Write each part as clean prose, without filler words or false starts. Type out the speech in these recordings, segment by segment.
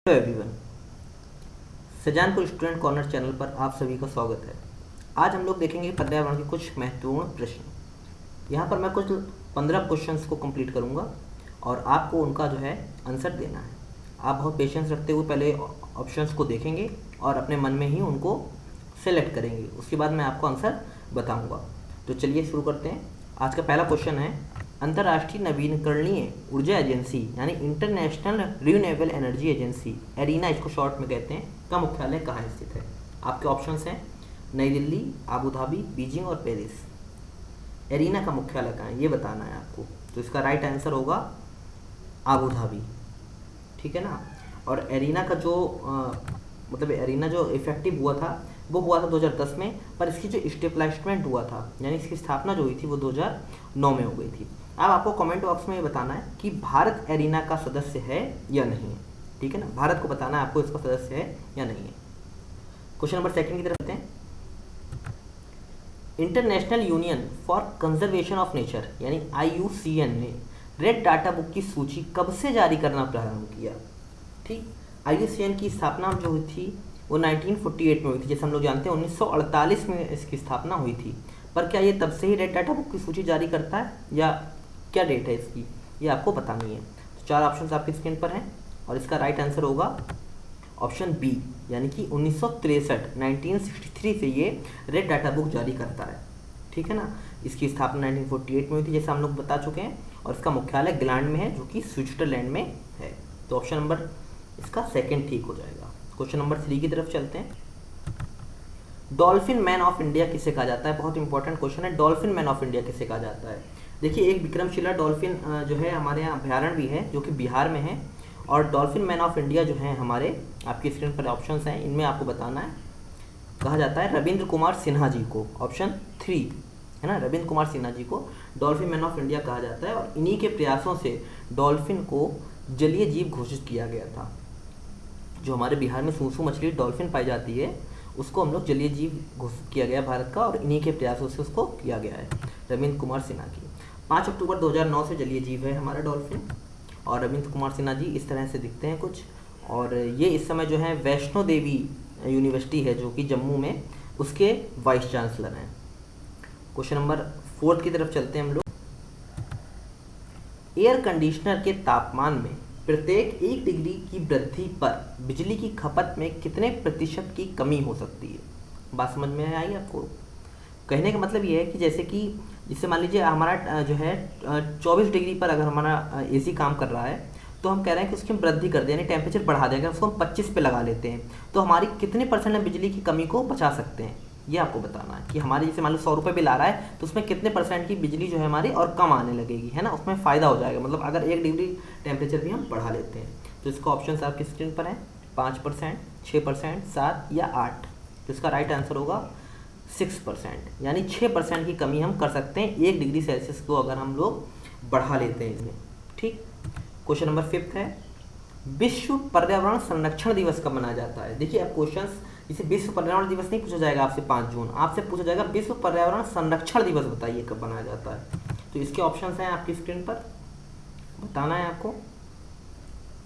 Hello everyone, Sajanpur student corner channel पर आप सभी का स्वागत है। आज हम लोग देखेंगे पर्यावरण के कुछ महत्वपूर्ण प्रश्न। यहाँ पर मैं कुछ 15 क्वेश्चंस को कंप्लीट करूँगा और आपको उनका जो है आंसर देना है। आप बहुत पेशेंस रखते हुए पहले ऑप्शंस को देखेंगे और अपने मन में ही उनको सेलेक्ट करेंगे। उसके बाद मैं आपको आंसर बताऊँगा। तो चलिए शुरू करते हैं। आज का पहला क्वेश्चन है, अंतर्राष्ट्रीय नवीकरणीय ऊर्जा एजेंसी यानी international renewable energy agency, arena इसको शॉर्ट में कहते हैं, का मुख्यालय कहाँ स्थित है? आपके ऑप्शंस हैं नई दिल्ली, आबू धाबी, बीजिंग और पेरिस। एरीना का मुख्यालय कहाँ है ये बताना है आपको। तो इसका राइट आंसर होगा आबू धाबी, ठीक है ना। और एरीना का जो मतलब एरीना जो इफेक्टिव हुआ था वो हुआ था 2010 में, पर इसकी जो स्टेबलाइजमेंट हुआ था यानी इसकी स्थापना जो हुई थी वो 2009 में हो गई थी। अब आपको कमेंट बॉक्स में ये बताना है कि भारत एरीना का सदस्य है या नहीं है, ठीक है ना। भारत को बताना है आपको इसका सदस्य है या नहीं है। क्वेश्चन नंबर सेकंड की तरफ आते हैं। International union for conservation of nature यानी IUCN ने रेड डाटा बुक की सूची कब से जारी करना प्रारंभ किया? ठीक, IUCN की स्थापना जो हुई थी वो 1948 में हुई थी। जैसे हम लोग जानते हैं 1948 में इसकी स्थापना हुई थी, पर क्या ये तब से ही रेड डाटा बुक की सूची जारी करता है या क्या डेट है इसकी, ये आपको बतानी है। तो 4 ऑप्शन आपकी स्क्रीन पर हैं और इसका राइट आंसर होगा ऑप्शन बी, यानी कि 1963 से ये रेड डाटा बुक जारी करता है, ठीक है ना। इसकी स्थापना 1948 में हुई थी जैसे हम लोग बता चुके हैं, और इसका मुख्यालय ग्लैंड में है जो कि स्विट्जरलैंड में है। तो ऑप्शन नंबर इसका सेकेंड ठीक हो जाएगा। क्वेश्चन नंबर 3 की तरफ चलते हैं। डॉल्फिन मैन ऑफ इंडिया किसे कहा जाता है? बहुत इंपॉर्टेंट क्वेश्चन है, डॉल्फिन मैन ऑफ इंडिया किसे कहा जाता है? देखिए, एक विक्रमशिला डॉल्फिन जो है हमारे यहाँ अभ्यारण्य भी है जो कि बिहार में है, और डॉल्फिन मैन ऑफ इंडिया जो है हमारे आपकी स्क्रीन पर ऑप्शंस हैं, इनमें आपको बताना है। कहा जाता है रविंद्र कुमार सिन्हा जी को, ऑप्शन 3 है ना, रविंद्र कुमार सिन्हा जी को डॉल्फिन मैन ऑफ इंडिया कहा जाता है। और इन्हीं के प्रयासों से डॉल्फिन को जलीय जीव घोषित किया गया था। जो हमारे बिहार में सूसू मछली डॉल्फिन पाई जाती है उसको हम लोग जलीय जीव घोषित किया गया भारत का, और इन्हीं के प्रयासों से उसको किया गया है रविंद्र कुमार सिन्हा की। 5 अक्टूबर 2009 से जलीय जीव है हमारा डॉल्फिन, और रविंद्र कुमार सिन्हा जी इस तरह से दिखते हैं कुछ। और ये इस समय जो है वैष्णो देवी यूनिवर्सिटी है जो कि जम्मू में, उसके वाइस चांसलर हैं। क्वेश्चन नंबर 4 की तरफ चलते हैं हम लोग। एयर कंडीशनर के तापमान में प्रत्येक 1 डिग्री की वृद्धि पर बिजली की खपत में कितने प्रतिशत की कमी हो सकती है? बात समझ में आई आपको? कहने का मतलब ये है कि जैसे कि जिससे मान लीजिए हमारा जो है 24 डिग्री पर अगर हमारा AC काम कर रहा है, तो हम कह रहे हैं कि उसकी हम वृद्धि कर दें यानी टेम्परेचर बढ़ा दें। अगर उसको हम 25 पे लगा लेते हैं तो हमारी कितने % बिजली की कमी को बचा सकते हैं, ये आपको बताना है। कि हमारे जैसे मान लो 100 रुपये बिल आ रहा है तो उसमें कितने % की बिजली जो है हमारी और कम आने लगेगी, है ना, उसमें फ़ायदा हो जाएगा। मतलब अगर 1 डिग्री टेम्परेचर भी हम बढ़ा लेते हैं। तो इसका ऑप्शन आपकी स्क्रीन पर है, 5%, 6%, 7 या 8। तो इसका राइट आंसर होगा 6%, यानी 6% की कमी हम कर सकते हैं 1 डिग्री सेल्सियस को अगर हम लोग बढ़ा लेते हैं इसमें, ठीक। क्वेश्चन नंबर 5 है, विश्व पर्यावरण संरक्षण दिवस कब मनाया जाता है? देखिए, अब क्वेश्चंस इसे विश्व पर्यावरण दिवस नहीं पूछा जाएगा आपसे 5 जून, आपसे पूछा जाएगा विश्व पर्यावरण संरक्षण दिवस बताइए कब मनाया जाता है। तो इसके ऑप्शंस हैं आपकी स्क्रीन पर, बताना है आपको।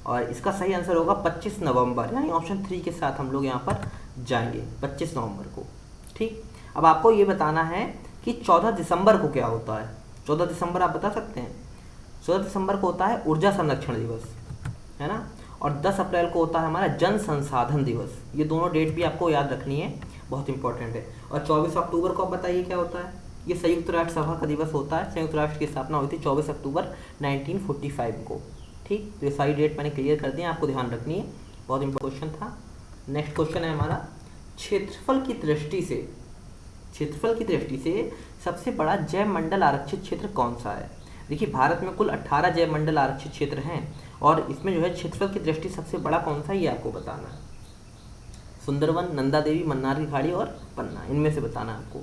और इसका सही आंसर होगा 25 नवंबर, यानी ऑप्शन 3 के साथ हम लोग यहाँ पर जाएंगे 25 नवंबर को, ठीक। अब आपको ये बताना है कि 14 दिसंबर को क्या होता है। 14 दिसंबर आप बता सकते हैं? 14 दिसंबर को होता है ऊर्जा संरक्षण दिवस, है ना। और 10 अप्रैल को होता है हमारा जन संसाधन दिवस। ये दोनों डेट भी आपको याद रखनी है, बहुत इंपॉर्टेंट है। और 24 अक्टूबर को आप बताइए क्या होता है? ये संयुक्त राष्ट्र सभा का दिवस होता है। संयुक्त राष्ट्र की स्थापना हुई थी 24 अक्टूबर 1945 को, ठीक। तो ये सारी डेट मैंने क्लियर कर दी है, आपको ध्यान रखनी है, बहुत इंपॉर्टेंट क्वेश्चन था। नेक्स्ट क्वेश्चन है हमारा, क्षेत्रफल की दृष्टि से सबसे बड़ा जैव मंडल आरक्षित क्षेत्र कौन सा है? देखिए, भारत में कुल 18 जैव मंडल आरक्षित क्षेत्र हैं, और इसमें जो है क्षेत्रफल की दृष्टि सबसे बड़ा कौन सा है ये आपको बताना है। सुंदरवन, नंदा देवी, मन्नार की खाड़ी और पन्ना, इनमें से बताना है आपको।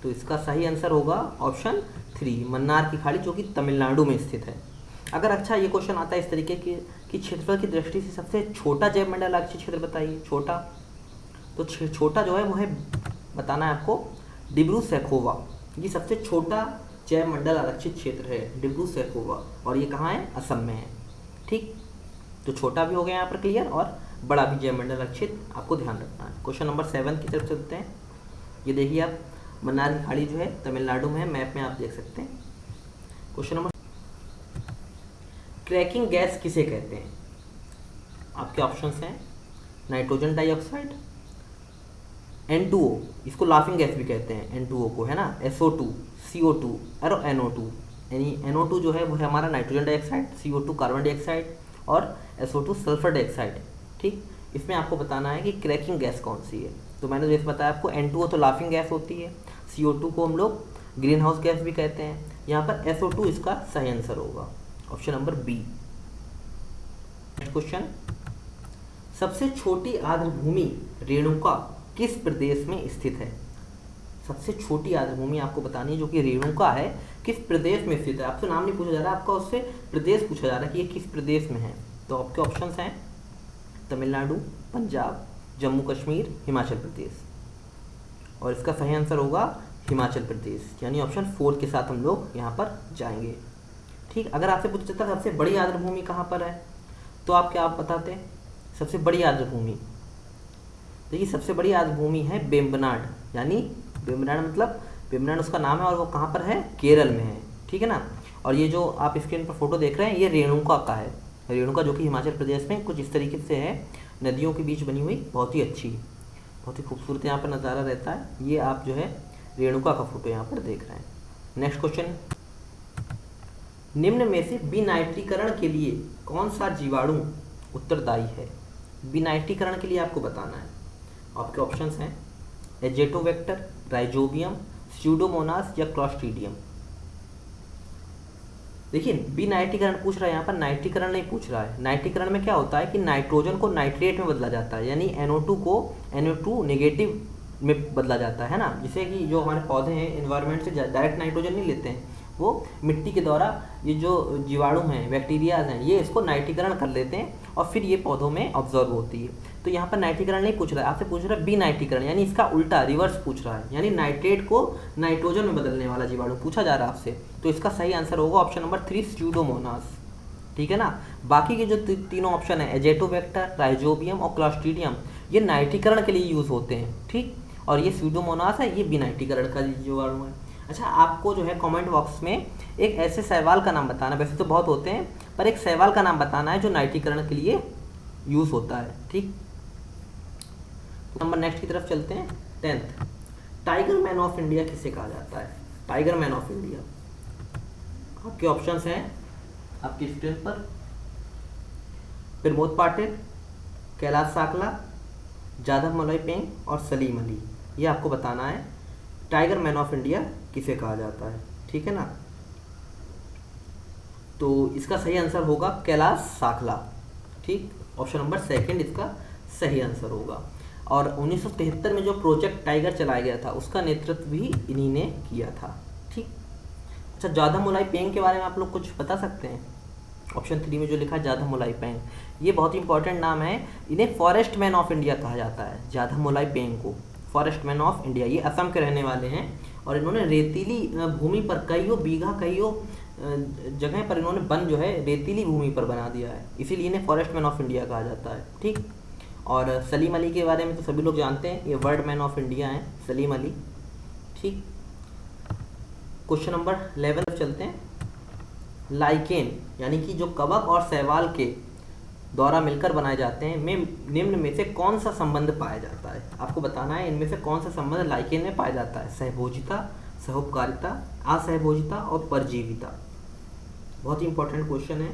तो इसका सही आंसर होगा ऑप्शन 3, मन्नार की खाड़ी, जो कि तमिलनाडु में स्थित है। अगर अच्छा ये क्वेश्चन आता है इस तरीके कि क्षेत्रफल की दृष्टि से सबसे छोटा जैव मंडल आरक्षित क्षेत्र बताइए, छोटा, तो छोटा जो है वो है, बताना है आपको, डिब्रू सैखोवा। ये सबसे छोटा जैव मंडल आरक्षित क्षेत्र है, डिब्रू सैखोवा, और ये कहाँ है? असम में है, ठीक। तो छोटा भी हो गया यहाँ पर क्लियर, और बड़ा विजयमंडल लक्षित, आपको ध्यान रखना है। क्वेश्चन नंबर 7 की तरफ चलते हैं। ये देखिए आप, मन्नार की खाड़ी जो है तमिलनाडु में है, मैप में आप देख सकते हैं। क्वेश्चन नंबर, क्रैकिंग गैस किसे कहते हैं? आपके ऑप्शंस हैं नाइट्रोजन डाइऑक्साइड, N2O, इसको लाफिंग गैस भी कहते हैं N2O को, है ना, SO2, CO2 और NO2। यानी NO2 जो है वो है हमारा nitrogen dioxide, CO2 carbon dioxide और SO2 सल्फर डाइऑक्साइड। ठीक, इसमें आपको बताना है कि क्रैकिंग गैस कौन सी है। तो मैंने जैसे बताया आपको, N2O तो लाफिंग गैस होती है, CO2 को हम लोग ग्रीन हाउस गैस भी कहते हैं, यहाँ पर SO2 इसका सही आंसर होगा, option number B. Next question, सबसे छोटी आर्द्रभूमि रेणुका किस प्रदेश में स्थित है? सबसे छोटी आर्द्रभूमि आपको बतानी है जो कि रेणुका है, किस प्रदेश में स्थित है। आपसे नाम नहीं पूछा जा रहा, आपका उससे प्रदेश पूछा जा रहा है कि ये किस प्रदेश में है। तो आपके ऑप्शंस हैं तमिलनाडु, पंजाब, जम्मू कश्मीर, हिमाचल प्रदेश, और इसका सही आंसर होगा हिमाचल प्रदेश, यानी ऑप्शन 4 के साथ हम लोग यहाँ पर जाएंगे। ठीक, अगर आपसे पूछा जाता सबसे बड़ी आर्द्रभूमि कहाँ पर है, तो आप क्या बताते हैं? सबसे बड़ी आर्द्रभूमि, देखिए सबसे बड़ी आर्द्रभूमि है वेम्बनाड, यानी वेम्बनाड मतलब वेम्बनाड उसका नाम है और वो कहाँ पर है? केरल में है। ठीक है ना। और ये जो आप स्क्रीन पर फोटो देख रहे हैं ये रेणुका का है, रेणुका जो कि हिमाचल प्रदेश में कुछ इस तरीके से है, नदियों के बीच बनी हुई, बहुत ही अच्छी, बहुत ही खूबसूरत यहाँ पर नज़ारा रहता है। ये आप जो है रेणुका का फोटो यहाँ पर देख रहे हैं। नेक्स्ट क्वेश्चन, निम्न में से विनाइट्रीकरण के लिए कौन सा जीवाणु उत्तरदायी है? विनाइट्रीकरण के लिए आपको बताना है। आपके ऑप्शंस हैं एजेटोवेक्टर, राइजोबियम, स्यूडोमोनास या क्लॉस्ट्रीडियम। देखिए विनाइट्रीकरण पूछ रहा है, यहाँ पर नाइट्रीकरण नहीं पूछ रहा है। नाइट्रीकरण में क्या होता है कि नाइट्रोजन को नाइट्रेट में बदला जाता है, यानी NO2 को NO2 नेगेटिव में बदला जाता है ना, जिससे कि जो हमारे पौधे हैं एनवायरनमेंट से डायरेक्ट नाइट्रोजन नहीं लेते हैं, वो मिट्टी के द्वारा ये जो जीवाणु हैं, बैक्टीरियाज हैं, ये इसको नाइट्रीकरण कर लेते हैं और फिर ये पौधों में ऑब्जर्व होती है। तो यहाँ पर नाइट्रीकरण नहीं पूछ रहा है, आपसे पूछ रहा है विनाइट्रीकरण, यानी इसका उल्टा रिवर्स पूछ रहा है, यानी नाइट्रेट को नाइट्रोजन में बदलने वाला जीवाणु पूछा जा रहा है आपसे। तो इसका सही आंसर होगा ऑप्शन नंबर 3, स्यूडोमोनास। ठीक है ना। बाकी के जो तीनों ऑप्शन है एजेटोवेक्टर, राइजोबियम और क्लॉस्ट्रीडियम, ये नाइट्रीकरण के लिए यूज़ होते हैं। ठीक, और ये स्यूडोमोनास है, ये विनाइट्रीकरण का जीवाणु है। अच्छा, आपको जो है कमेंट बॉक्स में एक ऐसे शैवाल का नाम बताना, वैसे तो बहुत होते हैं पर एक शैवाल का नाम बताना है जो नाइट्रीकरण के लिए यूज़ होता है। ठीक, नंबर नेक्स्ट की तरफ चलते हैं। 10th, tiger man of India किसे कहा जाता है? टाइगर मैन ऑफ इंडिया, आपके ऑप्शंस हैं आपकी स्क्रीन पर, प्रमोद पाटिल, कैलाश साकला, जाधव मलई पेंग और सलीम अली। ये आपको बताना है टाइगर मैन ऑफ इंडिया किसे कहा जाता है। ठीक है ना। तो इसका सही आंसर होगा कैलाश साकला। ठीक, ऑप्शन नंबर 2 इसका सही आंसर होगा। और 1973 में जो प्रोजेक्ट टाइगर चलाया गया था उसका नेतृत्व भी इन्हीं ने किया था। ठीक, अच्छा, जाधव मोलाई पेंग के बारे में आप लोग कुछ बता सकते हैं? ऑप्शन 3 में जो लिखा है जाधव मोलाई पेंग, ये बहुत ही इंपॉर्टेंट नाम है। इन्हें फॉरेस्ट मैन ऑफ इंडिया कहा जाता है, जाधव मोलाई पेंग को फॉरेस्ट मैन ऑफ इंडिया। ये असम के रहने वाले हैं और इन्होंने रेतीली भूमि पर कईयों बीघा, कईयों जगह पर इन्होंने वन जो है रेतीली भूमि पर बना दिया है, इसीलिए इन्हें फॉरेस्ट मैन ऑफ इंडिया कहा जाता है। ठीक, और सलीम अली के बारे में तो सभी लोग जानते हैं, ये वर्ल्ड मैन ऑफ इंडिया हैं सलीम अली। ठीक, क्वेश्चन नंबर 11 चलते हैं। लाइकेन यानी कि जो कवक और शैवाल के द्वारा मिलकर बनाए जाते हैं में निम्न में से कौन सा संबंध पाया जाता है? आपको बताना है इनमें से कौन सा संबंध लाइकेन में पाया जाता है। सहभोजिता, सहोपकारिता, असहभोजिता और परजीविता। बहुत ही इंपॉर्टेंट क्वेश्चन है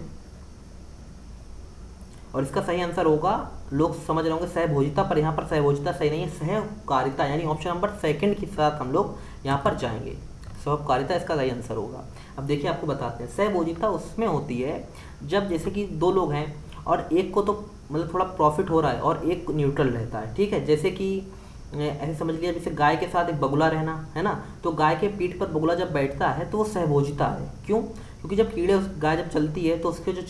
और इसका सही आंसर होगा, लोग समझ रहे होंगे सहभोजिता, पर यहाँ पर सहभोजिता सही नहीं है, सहकारिता, यानी ऑप्शन नंबर 2 के साथ हम लोग यहाँ पर जाएंगे। सहकारिता इसका सही आंसर होगा। अब देखिए आपको बताते हैं, सहभोजिता उसमें होती है जब जैसे कि 2 लोग हैं और एक को तो मतलब थोड़ा प्रॉफिट हो रहा है और एक न्यूट्रल रहता है। ठीक है, जैसे कि ऐसे समझ लिया जैसे गाय के साथ एक बगुला रहना है ना, तो गाय के पीठ पर बगुला जब बैठता है तो वो सहभोजिता है। क्यों? क्योंकि जब कीड़े गाय जब चलती है तो उसके जो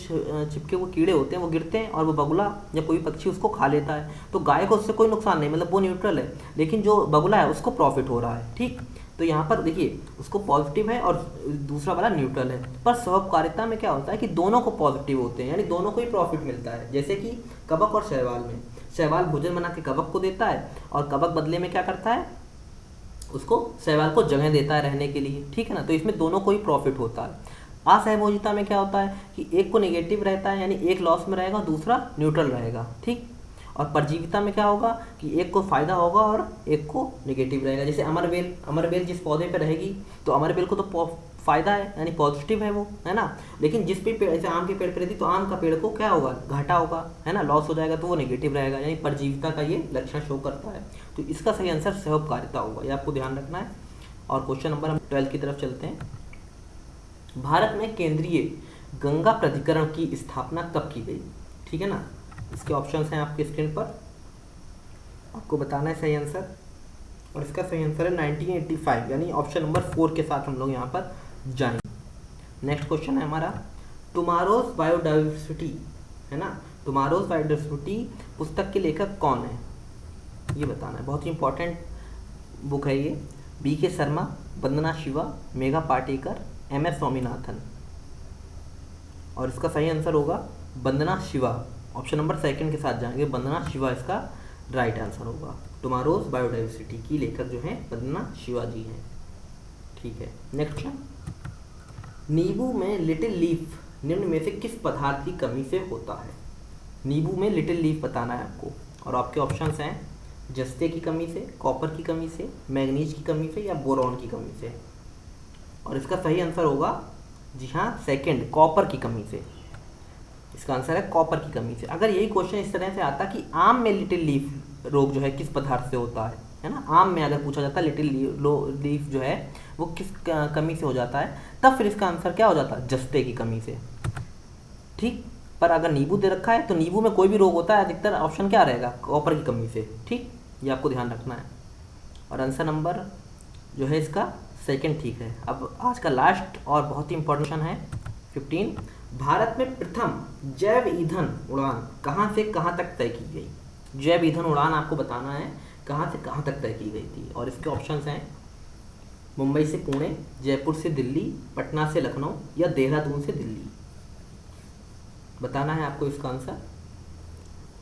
चिपके हुए कीड़े होते हैं वो गिरते हैं और वो बगुला या कोई पक्षी उसको खा लेता है, तो गाय को उससे कोई नुकसान नहीं, मतलब वो न्यूट्रल है, लेकिन जो बगुला है उसको प्रॉफिट हो रहा है। ठीक, तो यहाँ पर देखिए उसको पॉजिटिव है और दूसरा वाला न्यूट्रल है, पर स्वकार्यता में क्या होता है कि दोनों को पॉजिटिव होते हैं, यानी दोनों को ही प्रॉफिट मिलता है। जैसे कि कवक और शैवाल में, शैवाल भोजन बना के कवक को देता है और कवक बदले में क्या करता है, उसको शैवाल को जगह देता है रहने के लिए, ठीक है ना। तो इसमें दोनों को ही प्रॉफिट होता है। असहभोजिता में क्या होता है कि एक को नेगेटिव रहता है, यानी एक लॉस में रहेगा, दूसरा न्यूट्रल रहेगा, ठीक। और परजीविता में क्या होगा कि एक को फायदा होगा और एक को नेगेटिव रहेगा। जैसे अमरबेल, अमरबेल जिस पौधे पे रहेगी तो अमरबेल को तो फायदा है, यानी पॉजिटिव है वो, है ना। लेकिन जिस पे पेड़, जैसे आम के पेड़ पे रहती तो आम का पेड़ को क्या होगा, घाटा होगा, है ना, लॉस हो जाएगा, तो वो नेगेटिव रहेगा, यानी परजीविता का ये लक्षण शो करता है। तो इसका सही आंसर सहयोगकारिता होगा, ये आपको ध्यान रखना है। और क्वेश्चन नंबर हम 12 की तरफ चलते हैं। भारत में केंद्रीय गंगा प्राधिकरण की स्थापना कब की गई, ठीक है ना। इसके ऑप्शंस हैं आपके स्क्रीन पर, आपको बताना है सही आंसर, और इसका सही आंसर है 1985, यानी ऑप्शन नंबर 4 के साथ हम लोग यहाँ पर जाएंगे। नेक्स्ट क्वेश्चन है हमारा, टुमारोज बायोडाइवर्सिटी, है ना, टुमारोज बायोडाइवर्सिटी पुस्तक के लेखक कौन है, ये बताना है। बहुत ही इंपॉर्टेंट बुक है ये। BK शर्मा, वंदना शिवा, मेघा पाटेकर, MS स्वामीनाथन। और इसका सही आंसर होगा वंदना शिवा, ऑप्शन नंबर 2 के साथ जाएंगे, वंदना शिवा इसका राइट आंसर होगा। टुमारोज बायोडाइवर्सिटी की लेखक जो हैं वंदना शिवा जी हैं, ठीक है। नेक्स्ट क्वेश्चन, नींबू में लिटिल लीफ निम्न में से किस पदार्थ की कमी से होता है। नींबू में लिटिल लीफ बताना है आपको, और आपके ऑप्शंस हैं जस्ते की कमी से, कॉपर की कमी से, मैग्नीज की कमी से, या बोरॉन की कमी से। और इसका सही आंसर होगा जी हाँ 2, कॉपर की कमी से। इसका आंसर है कॉपर की कमी से। अगर यही क्वेश्चन इस तरह से आता कि आम में लिटिल लीफ रोग जो है किस पदार्थ से होता है ना, आम में अगर पूछा जाता लिटिल लीफ जो है वो किस कमी से हो जाता है, तब फिर इसका आंसर क्या हो जाता है, जस्ते की कमी से, ठीक। पर अगर नींबू दे रखा है तो नींबू में कोई भी रोग होता है, अधिकतर ऑप्शन क्या रहेगा, कॉपर की कमी से, ठीक। ये आपको ध्यान रखना है। और आंसर नंबर जो है इसका 2 ठीक है। अब आज का लास्ट और बहुत ही इंपॉर्टेंट क्वेश्चन है 15, भारत में प्रथम जैव ईंधन उड़ान कहाँ से कहाँ तक तय की गई। जैव ईंधन उड़ान आपको बताना है कहाँ से कहाँ तक तय की गई थी। और इसके ऑप्शंस हैं मुंबई से पुणे, जयपुर से दिल्ली, पटना से लखनऊ, या देहरादून से दिल्ली। बताना है आपको इसका आंसर,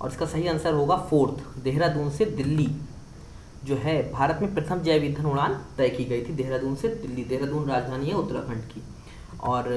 और इसका सही आंसर होगा 4, देहरादून से दिल्ली जो है भारत में प्रथम जैव ईंधन उड़ान तय की गई थी, देहरादून से दिल्ली। देहरादून राजधानी है उत्तराखंड की। और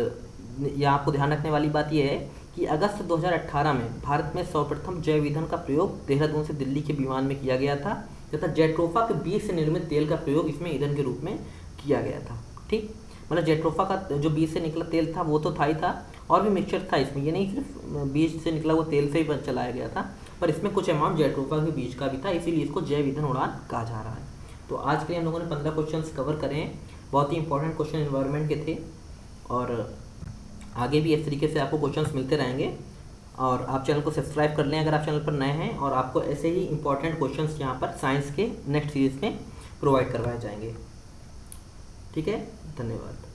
यहाँ आपको ध्यान रखने वाली बात यह है कि अगस्त 2018 में भारत में सर्वप्रथम जैव ईंधन का प्रयोग देहरादून से दिल्ली के विमान में किया गया था, तथा जेट्रोफा के बीज से निर्मित तेल का प्रयोग इसमें ईंधन के रूप में किया गया था, ठीक। मतलब जेट्रोफा का जो बीज से निकला तेल था वो तो था ही था, और भी मिक्सचर था इसमें, ये नहीं सिर्फ बीज से निकला वो तेल से ही चलाया गया था, पर इसमें कुछ अमाउंट जेट्रोफा के बीज का भी था, इसीलिए इसको जैव ईंधन उड़ान कहा जा रहा है। तो आज के लिए हम लोगों ने 15 क्वेश्चन कवर करे हैं। बहुत ही इंपॉर्टेंट क्वेश्चन एनवायरनमेंट के थे, और आगे भी इस तरीके से आपको क्वेश्चंस मिलते रहेंगे। और आप चैनल को सब्सक्राइब कर लें अगर आप चैनल पर नए हैं, और आपको ऐसे ही इंपॉर्टेंट क्वेश्चंस यहाँ पर साइंस के नेक्स्ट सीरीज में प्रोवाइड करवाए जाएंगे, ठीक है। धन्यवाद।